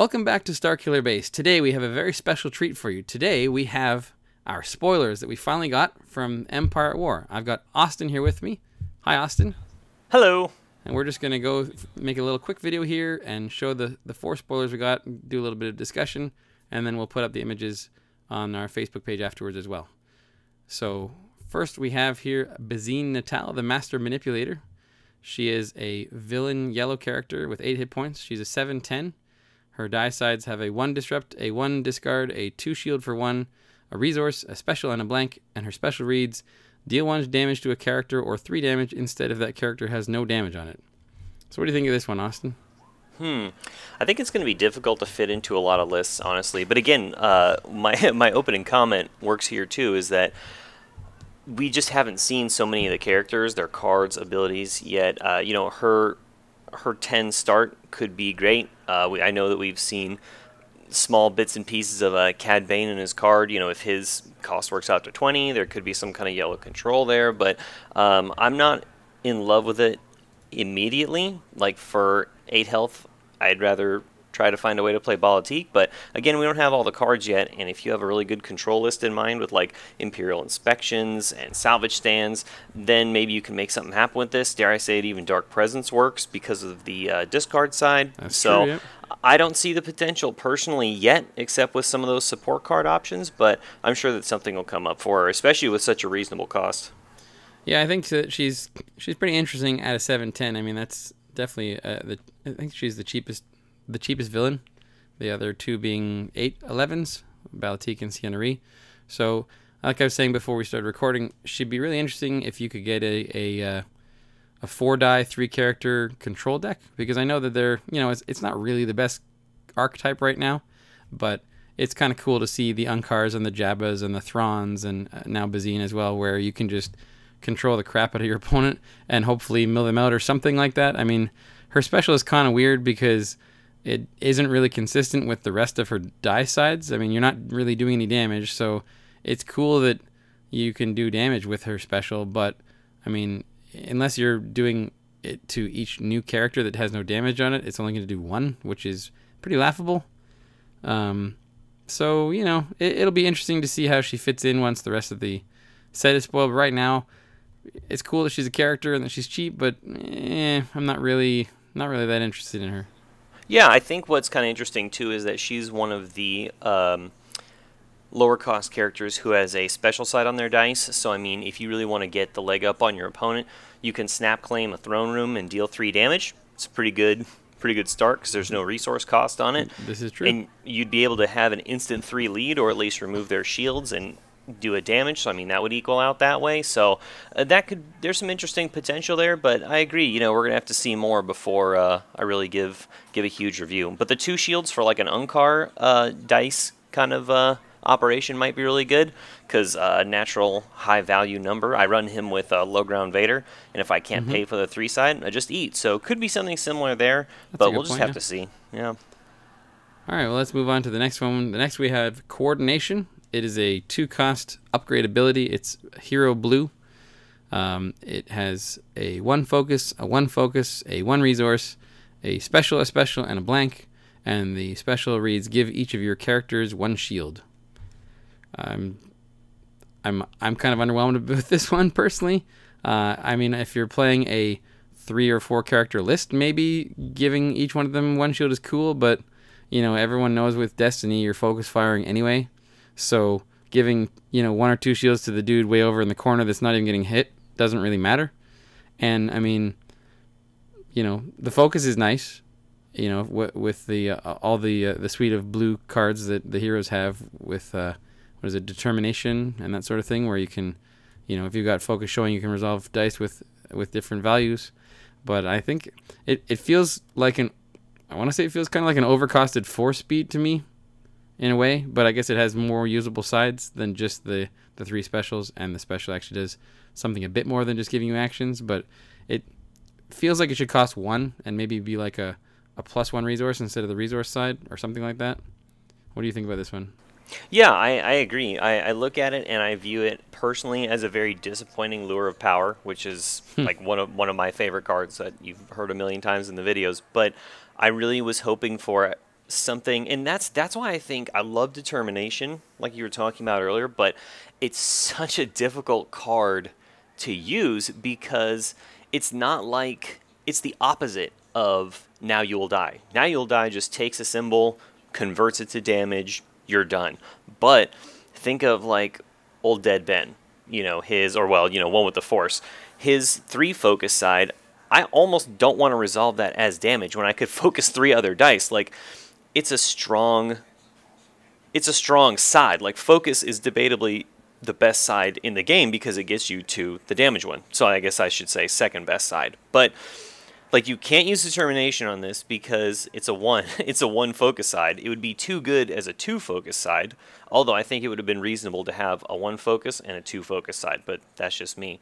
Welcome back to Starkiller Base. Today we have a very special treat for you. Today we have our spoilers that we finally got from Empire at War. I've got Austin here with me. Hi, Austin. Hello. And we're just going to go make a little quick video here and show the 4 spoilers we got, do a little bit of discussion, and then we'll put up the images on our Facebook page afterwards as well. So first we have here Bukzina, the Master Manipulator. She is a villain yellow character with 8 hit points. She's a 7/10. Her die sides have a 1 disrupt, a 1 discard, a 2 shield for 1, a resource, a special, and a blank. And her special reads, deal 1 damage to a character or 3 damage instead if that character has no damage on it. So what do you think of this one, Austin? I think it's going to be difficult to fit into a lot of lists, honestly. But again, my opening comment works here too, is that we just haven't seen so many of the characters, their cards, abilities yet. You know, her 10 start could be great. I know that we've seen small bits and pieces of Cad Bane in his card. You know, if his cost works out to 20, there could be some kind of yellow control there. But I'm not in love with it immediately. Like for 8 health, I'd rather try to find a way to play Politique, but again, we don't have all the cards yet, and if you have a really good control list in mind with like Imperial Inspections and Salvage Stands, then maybe you can make something happen with this. Dare I say it, even Dark Presence works because of the discard side. That's true, yeah. I don't see the potential personally yet, except with some of those support card options, but I'm sure that something will come up for her, especially with such a reasonable cost. Yeah, I think that she's pretty interesting at a 7/10. I mean, that's definitely I think she's the cheapest villain, the other 2 being 8/11s, Politique and Sienna. So, like I was saying before we started recording, she'd be really interesting if you could get a 4-die, 3-character control deck, because I know that they're, you know, it's not really the best archetype right now, but it's kind of cool to see the Unkars and the Jabbas and the Throns and now Bukzina as well, where you can just control the crap out of your opponent and hopefully mill them out or something like that. I mean, her special is kind of weird because it isn't really consistent with the rest of her die sides. I mean, you're not really doing any damage, so it's cool that you can do damage with her special, but I mean, unless you're doing it to each new character that has no damage on it, it's only going to do 1, which is pretty laughable. So, you know, it'll be interesting to see how she fits in once the rest of the set is spoiled. But right now, it's cool that she's a character and that she's cheap, but I'm not really that interested in her. Yeah, I think what's kind of interesting too is that she's one of the lower cost characters who has a special side on their dice. So I mean, if you really want to get the leg up on your opponent, you can snap claim a throne room and deal 3 damage. It's a pretty good start because there's no resource cost on it. This is true. And you'd be able to have an instant 3 lead, or at least remove their shields and do a damage. So I mean, that would equal out that way. So there's some interesting potential there, but I agree, you know, we're gonna have to see more before I really give a huge review. But the 2 shields for like an Unkar dice kind of operation might be really good, because natural high value number, I run him with low ground Vader, and if I can't pay for the 3 side, I just eat. So could be something similar there. But we'll just have to see. Yeah. All right, well, let's move on to the next one. The next we have Coordination. It is a 2-cost upgrade ability. It's Hero Blue. It has a 1 focus, a 1 focus, a 1 resource, a special, and a blank. And the special reads, give each of your characters 1 shield. I'm kind of underwhelmed with this one personally. I mean, if you're playing a 3 or 4 character list, maybe giving each one of them 1 shield is cool, but you know, everyone knows with Destiny you're focus firing anyway. So giving, you know, 1 or 2 shields to the dude way over in the corner that's not even getting hit doesn't really matter. And I mean, you know, the focus is nice, you know, with the all the suite of blue cards that the heroes have with what is it, determination and that sort of thing, where you can, you know, if you've got focus showing, you can resolve dice with different values. But I think it feels like I want to say it feels kind of like an overcosted 4-speed to me, in a way, but I guess it has more usable sides than just the 3 specials, and the special actually does something a bit more than just giving you actions, but it feels like it should cost 1 and maybe be like a +1 resource instead of the resource side or something like that. What do you think about this one? Yeah, I agree. I look at it and I view it personally as a very disappointing Lure of Power, which is like one of my favorite cards that you've heard a million times in the videos, but I really was hoping for something, and that's why I think I love determination, like you were talking about earlier, but it's such a difficult card to use because it's not like it's the opposite of now you will die. Now you will die just takes a symbol, converts it to damage, you're done. But think of like old Dead Ben, you know, his, or well, you know, one with the Force. His 3 focus side, I almost don't want to resolve that as damage when I could focus 3 other dice. Like, it's a strong side. Like, focus is debatably the best side in the game because it gets you to the damage one. So I guess I should say second best side. But like, you can't use determination on this because it's a 1. It's a 1 focus side. It would be too good as a 2 focus side. Although I think it would have been reasonable to have a 1 focus and a 2 focus side, but that's just me.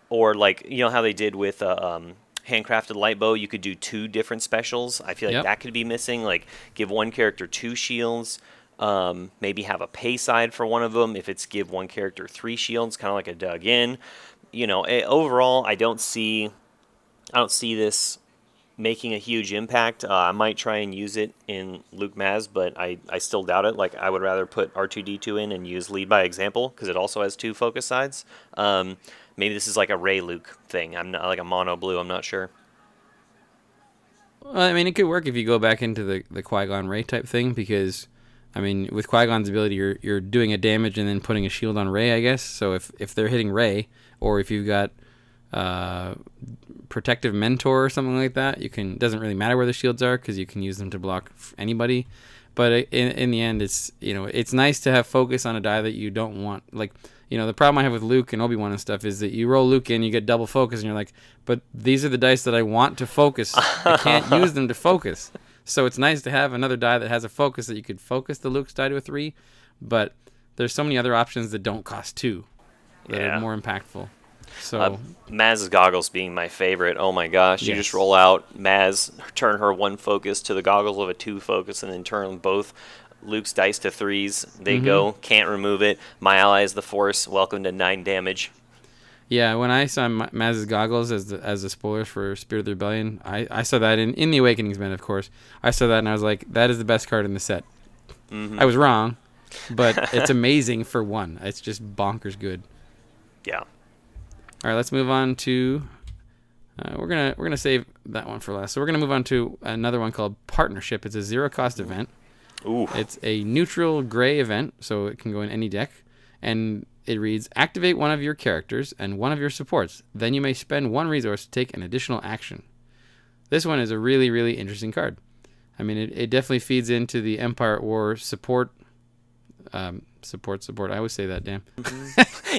Or like, you know how they did with handcrafted light bow, you could do 2 different specials. I feel like that could be missing. Like, give one character 2 shields. Maybe have a pay side for one of them. If it's give one character 3 shields, kind of like a dug in. You know, overall, I don't see this making a huge impact. I might try and use it in Luke Maz, but I still doubt it. Like, I would rather put R2-D2 in and use lead by example because it also has 2 focus sides. Maybe this is like a Rey Luke thing. I'm not like a mono blue. I'm not sure. Well, I mean, it could work if you go back into the Qui-Gon Rey type thing because, I mean, with Qui-Gon's ability, you're doing a damage and then putting a shield on Rey, I guess. So if they're hitting Rey, or if you've got Protective Mentor or something like that, you can. Doesn't really matter where the shields are because you can use them to block anybody. But in the end, it's, you know, it's nice to have focus on a die that you don't want. Like, you know, the problem I have with Luke and Obi-Wan and stuff is that you roll Luke in, you get double focus, and you're like, but these are the dice that I want to focus. I can't use them to focus. So it's nice to have another die that has a focus that you could focus the Luke's die to a 3, but there's so many other options that don't cost 2 that are more impactful. So Maz's goggles being my favorite. Oh my gosh, you just roll out Maz, turn her 1 focus to the goggles of a 2 focus, and then turn both Luke's dice to 3s. They go, can't remove it. My ally is the Force. Welcome to 9 damage. Yeah, when I saw Maz's goggles as the spoilers for Spirit of the Rebellion, I saw that in the Awakenings event, of course. I saw that and I was like, that is the best card in the set. I was wrong, but it's amazing for 1. It's just bonkers good. Yeah. All right, let's move on to. We're gonna save that one for last. So we're gonna move on to another one called Partnership. It's a 0-cost event. Ooh. It's a neutral gray event, so it can go in any deck. And it reads, activate one of your characters and one of your supports. Then you may spend 1 resource to take an additional action. This one is a really, really interesting card. I mean, it definitely feeds into the Empire at War support. Support. I always say that, damn.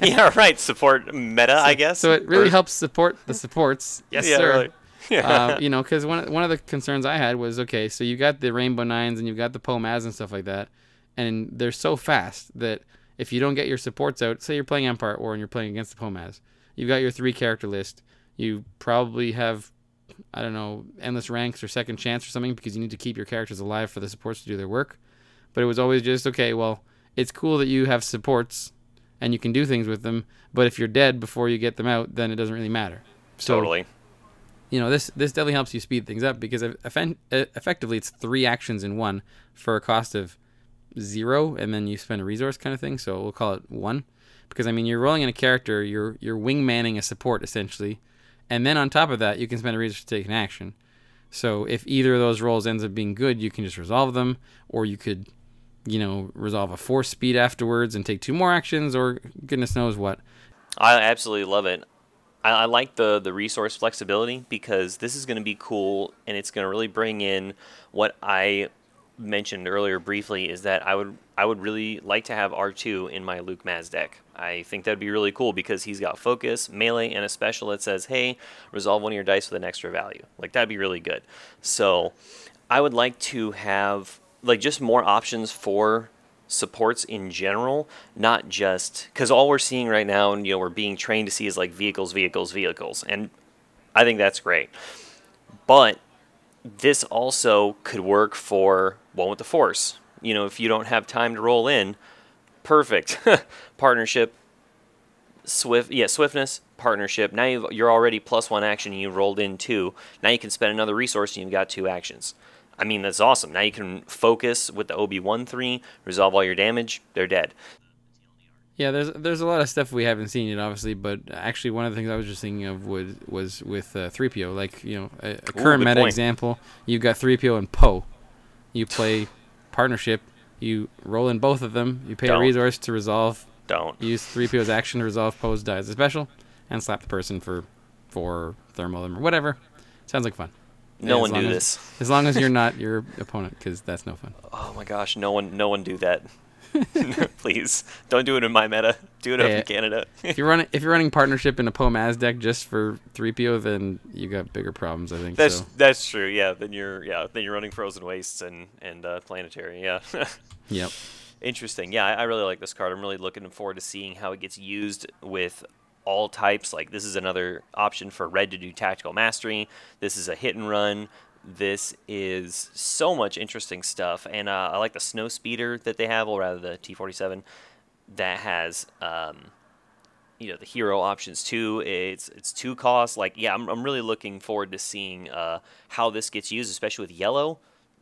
Yeah, right. Support meta, I guess. So it really helps support the supports. Yes, sir. Really. Yeah. You know, because one of the concerns I had was, okay, so you got the Rainbow Nines and you've got the Pomaz and stuff like that, and they're so fast that if you don't get your supports out, say you're playing Empire at War and you're playing against the Pomaz, you've got your 3-character list, you probably have, I don't know, endless ranks or second chance or something because you need to keep your characters alive for the supports to do their work. But it was always just, okay, well, it's cool that you have supports and you can do things with them, but if you're dead before you get them out, then it doesn't really matter. So, totally. You know, this definitely helps you speed things up because effectively it's 3 actions in 1 for a cost of 0, and then you spend a resource kind of thing. So we'll call it 1, because I mean you're rolling in a character, you're wingmanning a support essentially, and then on top of that you can spend a resource to take an action. So if either of those rolls ends up being good, you can just resolve them, or you could, you know, resolve a force speed afterwards and take 2 more actions, or goodness knows what. I absolutely love it. I like the resource flexibility because this is going to be cool, and it's going to really bring in what I mentioned earlier briefly, is that I would really like to have R2 in my Luke Maz deck. I think that'd be really cool because he's got focus, melee, and a special that says, hey, resolve one of your dice with an extra value. Like, that'd be really good. So I would like to have like just more options for supports in general, not just because all we're seeing right now, and you know, we're being trained to see is like vehicles, and I think that's great. But this also could work for one with the Force. You know, if you don't have time to roll in, perfect. Partnership, Swiftness, partnership. Now you're already +1 action and you rolled in 2. Now you can spend another resource and you've got 2 actions. I mean, that's awesome. Now you can focus with the OB1-3, resolve all your damage, they're dead. Yeah, there's a lot of stuff we haven't seen yet, obviously, but actually one of the things I was just thinking of was with 3PO. Like, you know, a current meta example, you've got 3PO and Poe. You play partnership, you roll in both of them, you pay a resource to resolve. Use 3PO's action to resolve Poe's die as a special, and slap the person for 4 thermal or whatever. Sounds like fun. No one do this. As long as you're not your opponent, because that's no fun. Oh my gosh, no one do that. Please don't do it in my meta. Do it up in Canada. If you're running partnership in a Poe-Maz deck just for 3PO, then you got bigger problems, I think. That's true. Yeah, then you're running Frozen Wastes and Planetary. Yeah. Yep. Interesting. Yeah, I really like this card. I'm really looking forward to seeing how it gets used with all types. Like, this is another option for red to do tactical mastery. This is a hit and run. This is so much interesting stuff, and I like the snow speeder that they have, or rather the T-47, that has you know, the hero options too. It's 2 costs. Like, yeah, I'm really looking forward to seeing how this gets used, especially with yellow.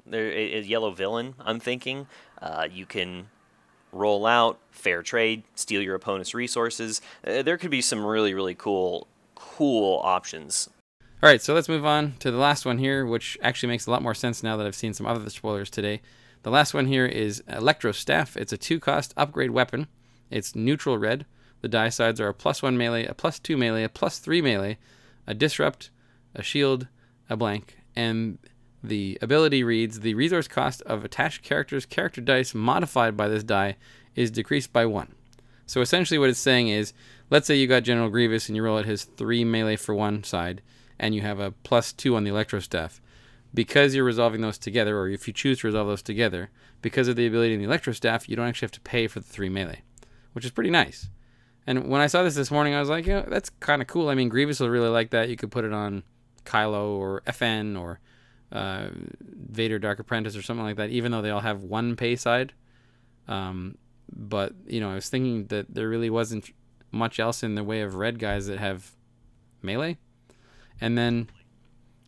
There is yellow villain. I'm thinking you can roll out, fair trade, steal your opponent's resources. There could be some really cool options. All right, so let's move on to the last one here, which actually makes a lot more sense now that I've seen some other spoilers today. The last one here is Electro Staff. It's a 2-cost upgrade weapon. It's neutral red. The die sides are a +1 melee, a +2 melee, a +3 melee, a disrupt, a shield, a blank, and the ability reads, the resource cost of attached character's character dice modified by this die is decreased by 1. So essentially what it's saying is, let's say you got General Grievous and you roll at his 3 melee for one side, and you have a +2 on the Electro Staff. Because you're resolving those together, or if you choose to resolve those together, because of the ability in the Electro Staff, you don't actually have to pay for the 3 melee, which is pretty nice. And when I saw this morning, I was like, yeah, that's kind of cool. I mean, Grievous will really like that. You could put it on Kylo or FN or Vader Dark Apprentice or something like that, even though they all have 1 pay side. But, you know, I was thinking that there really wasn't much else in the way of red guys that have melee. And then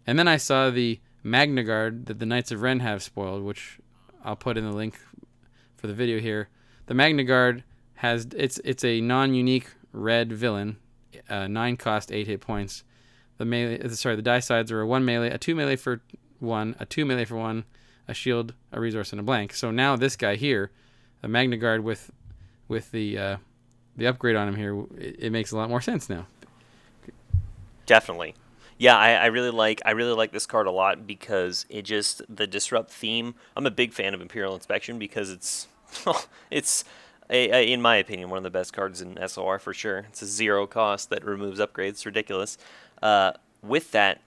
I saw the Magna Guard that the Knights of Ren have spoiled, which I'll put in the link for the video here. The Magna Guard has it's a non-unique red villain, 9 cost, 8 hit points. The die sides are a 1 melee, a 2 melee for 1, a 2 melee for 1, a shield, a resource, and a blank. So now this guy here, a Magna Guard with the upgrade on him here, it makes a lot more sense now. Definitely. Yeah, I really like this card a lot because the disrupt theme. I'm a big fan of Imperial Inspection because it's in my opinion one of the best cards in SOR for sure. It's a 0 cost that removes upgrades. It's ridiculous. With that,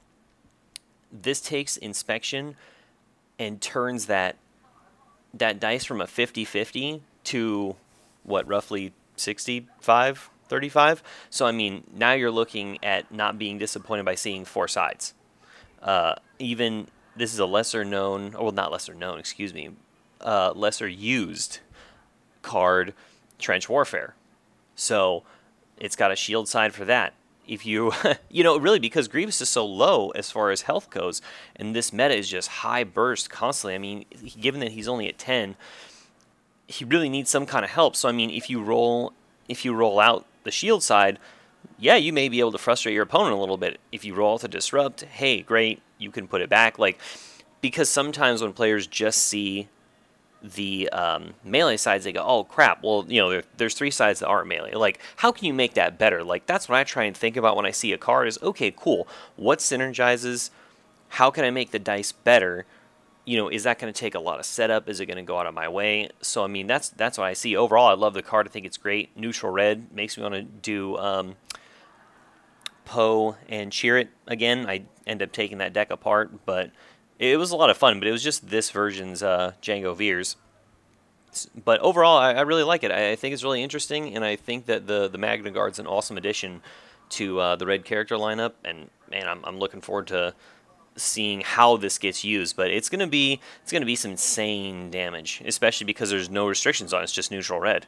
this takes inspection and turns that dice from a 50-50 to what, roughly 65-35. So, I mean, now you're looking at not being disappointed by seeing 4 sides. Even this is a lesser used card, Trench Warfare. So it's got a shield side for that. If you, really, because Grievous is so low as far as health goes, and this meta is just high burst constantly. I mean, given that he's only at 10, he really needs some kind of help. So, I mean, if you roll out the shield side, yeah, you may be able to frustrate your opponent a little bit. If you roll to disrupt, hey, great, you can put it back. Like, because sometimes when players just see the melee sides, they go, oh crap, well, there's 3 sides that aren't melee. Like, how can you make that better? Like, that's what I try and think about when I see a card is, okay, cool, what synergizes? How can I make the dice better? Is that going to take a lot of setup? Is it going to go out of my way? So, I mean, that's what I see. Overall, I love the card. I think it's great. Neutral red makes me want to do Poe and cheer it again. I end up taking that deck apart, but it was a lot of fun. But it was just this version's Django Veers. But overall, I really like it. I think it's really interesting, and I think that the Magna Guard's an awesome addition to the red character lineup. And man, I'm looking forward to seeing how this gets used, but it's gonna be some insane damage, especially because there's no restrictions on it. It's just neutral red.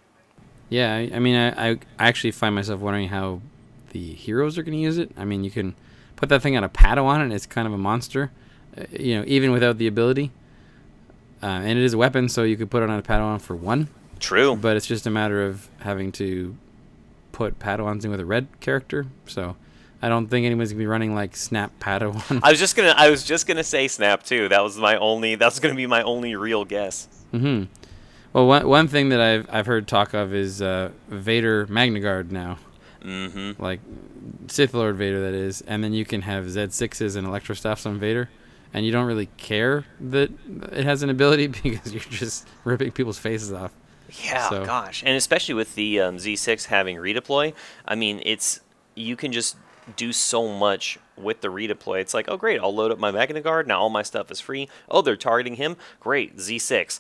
Yeah, I mean, I actually find myself wondering how the heroes are going to use it. I mean, you can put that thing on a Padawan, and it's kind of a monster, even without the ability. And it is a weapon, so you could put it on a Padawan for 1. True. But it's just a matter of having to put Padawans in with a red character. So I don't think anyone's gonna be running like Snap Padawan. I was just gonna say Snap too. That was gonna be my only real guess. Mm-hmm. Well, one thing that I've heard talk of is Vader Magna Guard now. Mm-hmm. Like Sith Lord Vader, that is. And then you can have Z6s and Electro Staffs on Vader. And you don't really care that it has an ability because you're just ripping people's faces off. Yeah, So- gosh. And especially with the Z6 having redeploy, I mean, you can just do so much with the redeploy. It's like, oh, great, I'll load up my Magna Guard. Now all my stuff is free. Oh, they're targeting him. Great, Z6.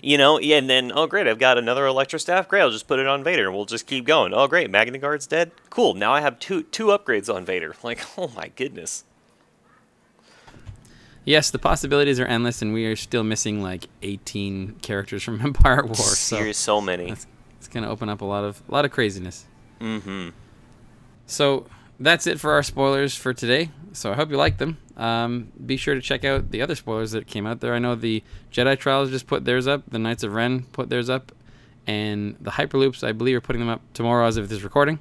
Yeah, and then, oh, great, I've got another Electro Staff. Great, I'll just put it on Vader, and we'll just keep going. Oh, great, Magna Guard's dead. Cool, now I have two upgrades on Vader. Like, oh, my goodness. Yes, the possibilities are endless, and we are still missing like 18 characters from Empire War. So many. It's going to open up a lot of craziness. Mm-hmm. So that's it for our spoilers for today. So I hope you liked them. Be sure to check out the other spoilers that came out there. I know the Jedi Trials just put theirs up. The Knights of Ren put theirs up. And the Hyperloops, I believe, are putting them up tomorrow as of this recording.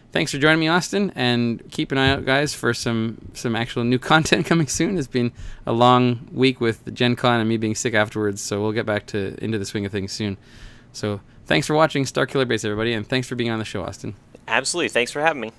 Thanks for joining me, Austin. And keep an eye out, guys, for some actual new content coming soon. It's been a long week with Gen Con and me being sick afterwards. So we'll get back into the swing of things soon. So thanks for watching Starkiller Base, everybody. And thanks for being on the show, Austin. Absolutely. Thanks for having me.